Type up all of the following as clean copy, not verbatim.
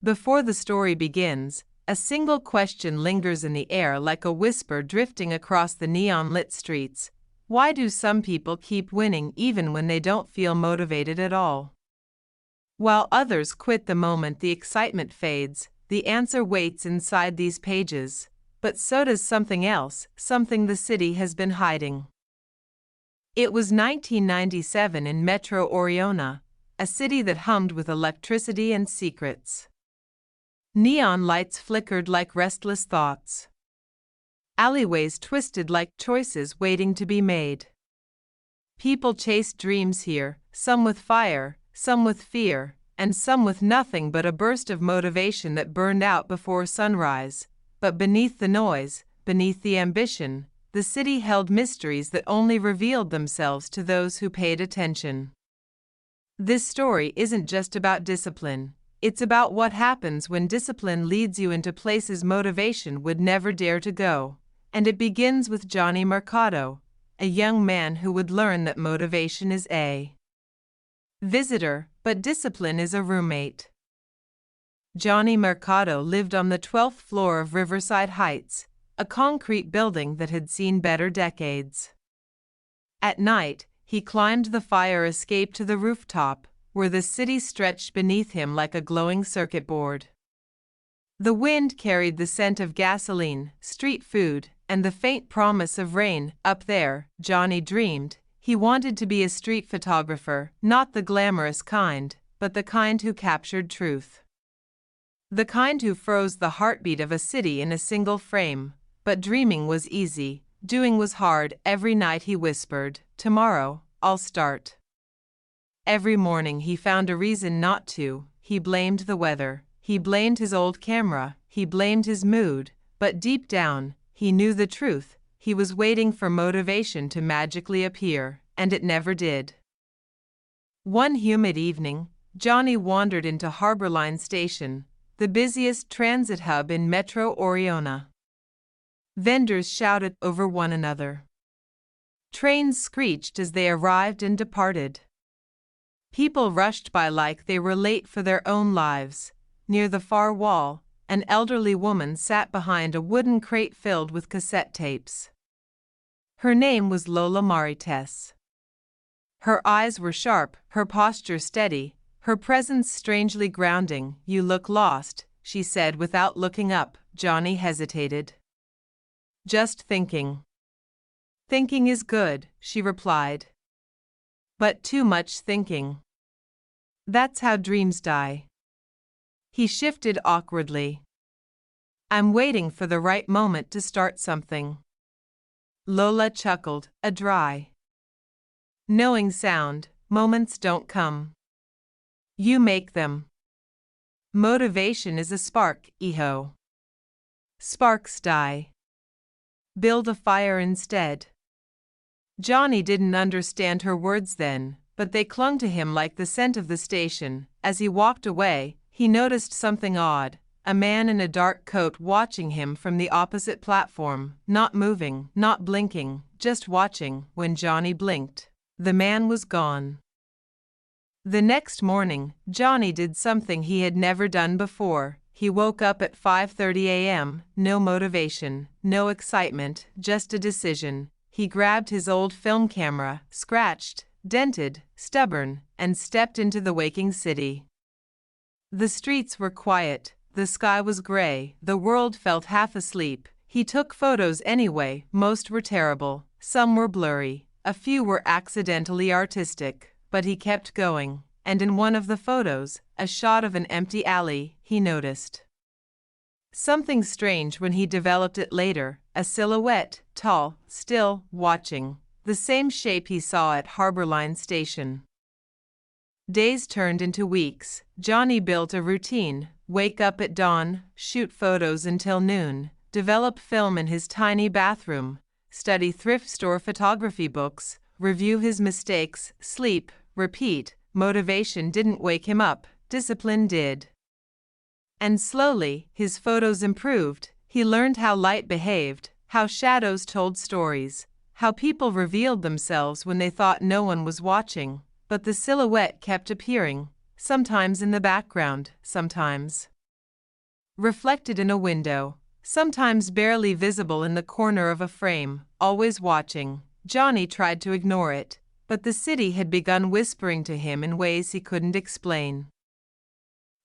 Before the story begins, a single question lingers in the air like a whisper drifting across the neon-lit streets. Why do some people keep winning even when they don't feel motivated at all? While others quit the moment the excitement fades, the answer waits inside these pages. But so does something else, something the city has been hiding. It was 1997 in Metro Oriona, a city that hummed with electricity and secrets. Neon lights flickered like restless thoughts. Alleyways twisted like choices waiting to be made. People chased dreams here, some with fire, some with fear, and some with nothing but a burst of motivation that burned out before sunrise. But beneath the noise, beneath the ambition, the city held mysteries that only revealed themselves to those who paid attention. This story isn't just about discipline. It's about what happens when discipline leads you into places motivation would never dare to go. And it begins with Johny Mercado, a young man who would learn that motivation is a visitor, but discipline is a roommate. Johny Mercado lived on the 12th floor of Riverside Heights, a concrete building that had seen better decades. At night, he climbed the fire escape to the rooftop, where the city stretched beneath him like a glowing circuit board. The wind carried the scent of gasoline, street food, and the faint promise of rain. Up there, Johny dreamed. He wanted to be a street photographer, not the glamorous kind, but the kind who captured truth. The kind who froze the heartbeat of a city in a single frame. But dreaming was easy, doing was hard. Every night he whispered, "Tomorrow, I'll start." Every morning he found a reason not to. He blamed the weather, he blamed his old camera, he blamed his mood, but deep down, he knew the truth. He was waiting for motivation to magically appear, and it never did. One humid evening, Johny wandered into Harborline Station, the busiest transit hub in Metro Oriona. Vendors shouted over one another. Trains screeched as they arrived and departed. People rushed by like they were late for their own lives. Near the far wall, an elderly woman sat behind a wooden crate filled with cassette tapes. Her name was Lola Marites. Her eyes were sharp, her posture steady, her presence strangely grounding. "You look lost," she said without looking up. Johny hesitated. "Just thinking." "Thinking is good," she replied. "But too much thinking. That's how dreams die." He shifted awkwardly. "I'm waiting for the right moment to start something." Lola chuckled, a dry, knowing sound. "Moments don't come. You make them. Motivation is a spark, Iho. Sparks die. Build a fire instead." Johny didn't understand her words then, but they clung to him like the scent of the station. As he walked away, he noticed something odd. A man in a dark coat watching him from the opposite platform, not moving, not blinking, just watching. When Johny blinked, the man was gone. The next morning, Johny did something he had never done before. He woke up at 5:30 a.m., no motivation, no excitement, just a decision. He grabbed his old film camera, scratched, dented, stubborn, and stepped into the waking city. The streets were quiet, the sky was gray, the world felt half asleep. He took photos anyway. Most were terrible, some were blurry, a few were accidentally artistic, but he kept going. And in one of the photos, a shot of an empty alley, he noticed something strange when he developed it later. A silhouette, tall, still, watching, the same shape he saw at Harborline Station. Days turned into weeks. Johny built a routine: wake up at dawn, shoot photos until noon, develop film in his tiny bathroom, study thrift store photography books, review his mistakes, sleep, repeat. Motivation didn't wake him up, discipline did. And slowly, his photos improved. He learned how light behaved, how shadows told stories, how people revealed themselves when they thought no one was watching. But the silhouette kept appearing, sometimes in the background, sometimes reflected in a window, sometimes barely visible in the corner of a frame, always watching. Johny tried to ignore it, but the city had begun whispering to him in ways he couldn't explain.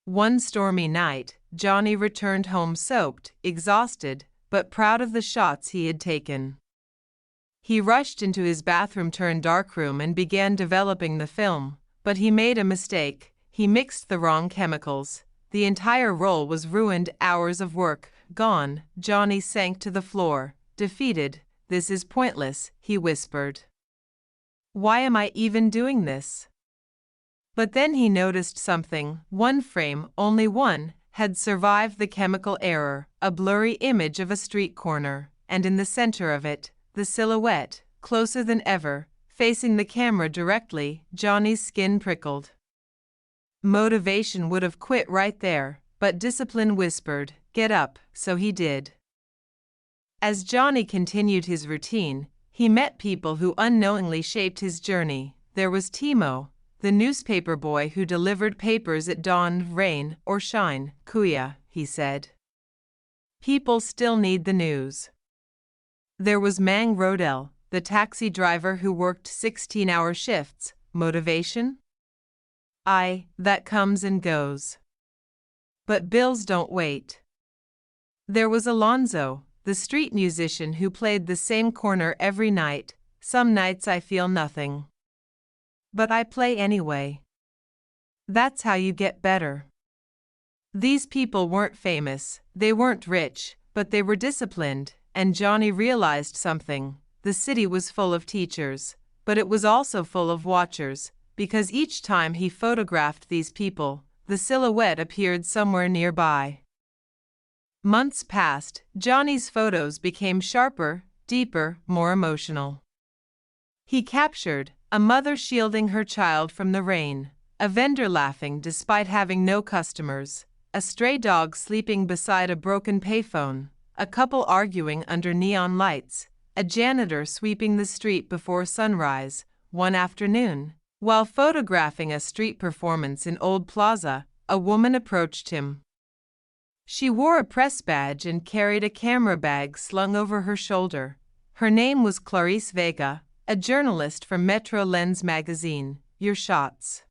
One stormy night, Johny returned home soaked, exhausted, but proud of the shots he had taken. He rushed into his bathroom-turned-darkroom and began developing the film, but he made a mistake. He mixed the wrong chemicals. The entire roll was ruined, hours of work gone. Johny sank to the floor, defeated. "This is pointless," he whispered. "Why am I even doing this?" But then he noticed something. One frame, only one, had survived the chemical error, a blurry image of a street corner, and in the center of it, the silhouette, closer than ever, facing the camera directly. Johnny's skin prickled. Motivation would have quit right there, but discipline whispered, "Get up," so he did. As Johny continued his routine, he met people who unknowingly shaped his journey. There was Timo, the newspaper boy who delivered papers at dawn, rain or shine. "Kuya," he said. "People still need the news." There was Mang Rodel, the taxi driver who worked 16-hour shifts. Motivation? That comes and goes. But bills don't wait. There was Alonzo, the street musician who played the same corner every night. "Some nights I feel nothing. But I play anyway." That's how you get better. These people weren't famous, they weren't rich, but they were disciplined, and Johny realized something. The city was full of teachers, but it was also full of watchers, because each time he photographed these people, the silhouette appeared somewhere nearby. Months passed. Johnny's photos became sharper, deeper, more emotional. He captured a mother shielding her child from the rain, a vendor laughing despite having no customers, a stray dog sleeping beside a broken payphone, a couple arguing under neon lights, a janitor sweeping the street before sunrise. One afternoon, while photographing a street performance in Old Plaza, a woman approached him. She wore a press badge and carried a camera bag slung over her shoulder. Her name was Clarice Vega, a journalist from Metro Lens magazine. "Your shots.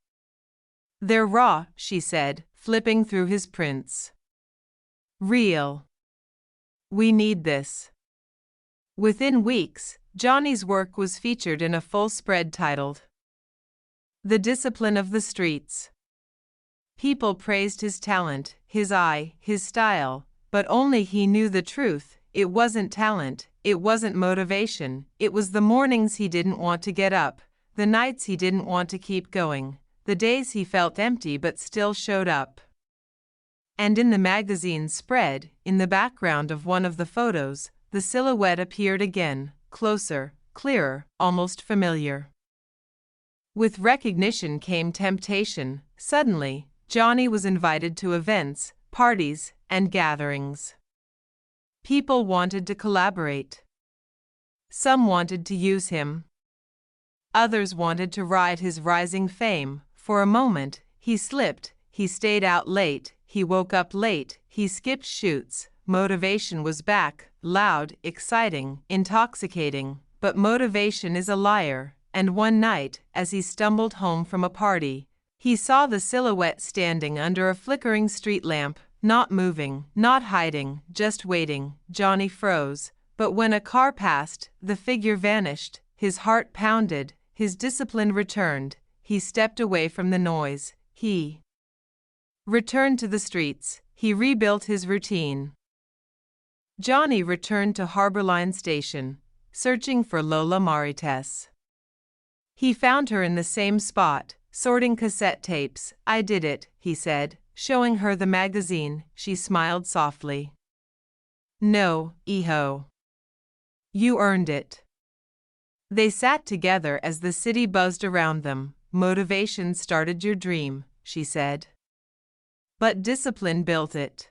They're raw," she said, flipping through his prints. "Real. We need this." Within weeks, Johnny's work was featured in a full spread titled, "The Discipline of the Streets." People praised his talent, his eye, his style, but only he knew the truth. It wasn't talent, it wasn't motivation, it was the mornings he didn't want to get up, the nights he didn't want to keep going, the days he felt empty but still showed up. And in the magazine's spread, in the background of one of the photos, the silhouette appeared again, closer, clearer, almost familiar. With recognition came temptation. Suddenly, Johny was invited to events, parties, and gatherings. People wanted to collaborate. Some wanted to use him. Others wanted to ride his rising fame. For a moment, he slipped, he stayed out late, he woke up late, he skipped shoots. Motivation was back, loud, exciting, intoxicating. But motivation is a liar, and one night, as he stumbled home from a party, he saw the silhouette standing under a flickering street lamp, not moving, not hiding, just waiting. Johny froze, but when a car passed, the figure vanished. His heart pounded, his discipline returned. He stepped away from the noise. He returned to the streets. He rebuilt his routine. Johny returned to Harborline Station, searching for Lola Marites. He found her in the same spot, sorting cassette tapes. "I did it," he said, showing her the magazine. She smiled softly. "No, Iho. You earned it." They sat together as the city buzzed around them. "Motivation started your dream," she said. "But discipline built it."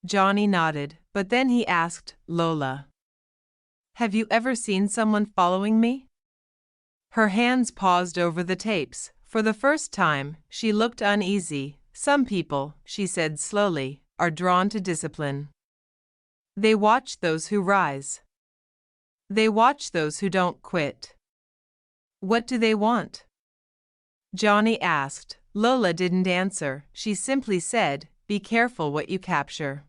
Johny nodded, but then he asked, "Lola, have you ever seen someone following me?" Her hands paused over the tapes. For the first time, she looked uneasy. "Some people," she said slowly, are drawn to discipline. They watch those who rise. They watch those who don't quit. What do they want? Johny asked. Lola didn't answer. She simply said, "Be careful what you capture.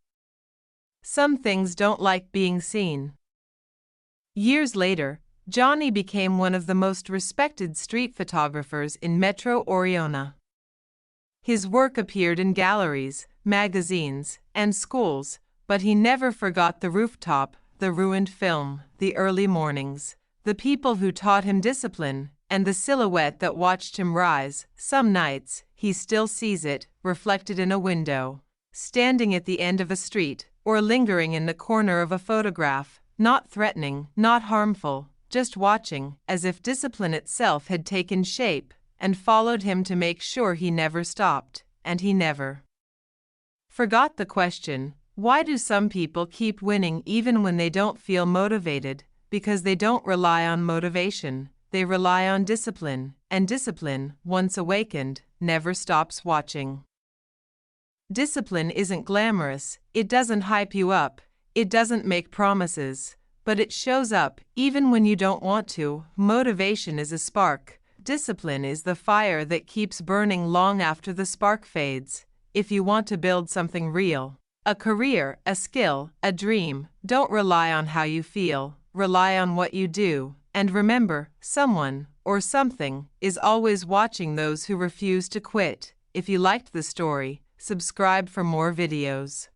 Some things don't like being seen." Years later, Johny became one of the most respected street photographers in Metro Oriona. His work appeared in galleries, magazines, and schools, but he never forgot the rooftop, the ruined film, the early mornings, the people who taught him discipline, and the silhouette that watched him rise. Some nights, he still sees it, reflected in a window, standing at the end of a street, or lingering in the corner of a photograph, not threatening, not harmful, just watching, as if discipline itself had taken shape and followed him to make sure he never stopped, and he never forgot the question, why do some people keep winning even when they don't feel motivated? Because they don't rely on motivation. They rely on discipline, and discipline, once awakened, never stops watching. Discipline isn't glamorous, it doesn't hype you up, it doesn't make promises, but it shows up even when you don't want to. Motivation is a spark. Discipline is the fire that keeps burning long after the spark fades. If you want to build something real, a career, a skill, a dream, don't rely on how you feel, rely on what you do. And remember, someone, or something, is always watching those who refuse to quit. If you liked the story, subscribe for more videos.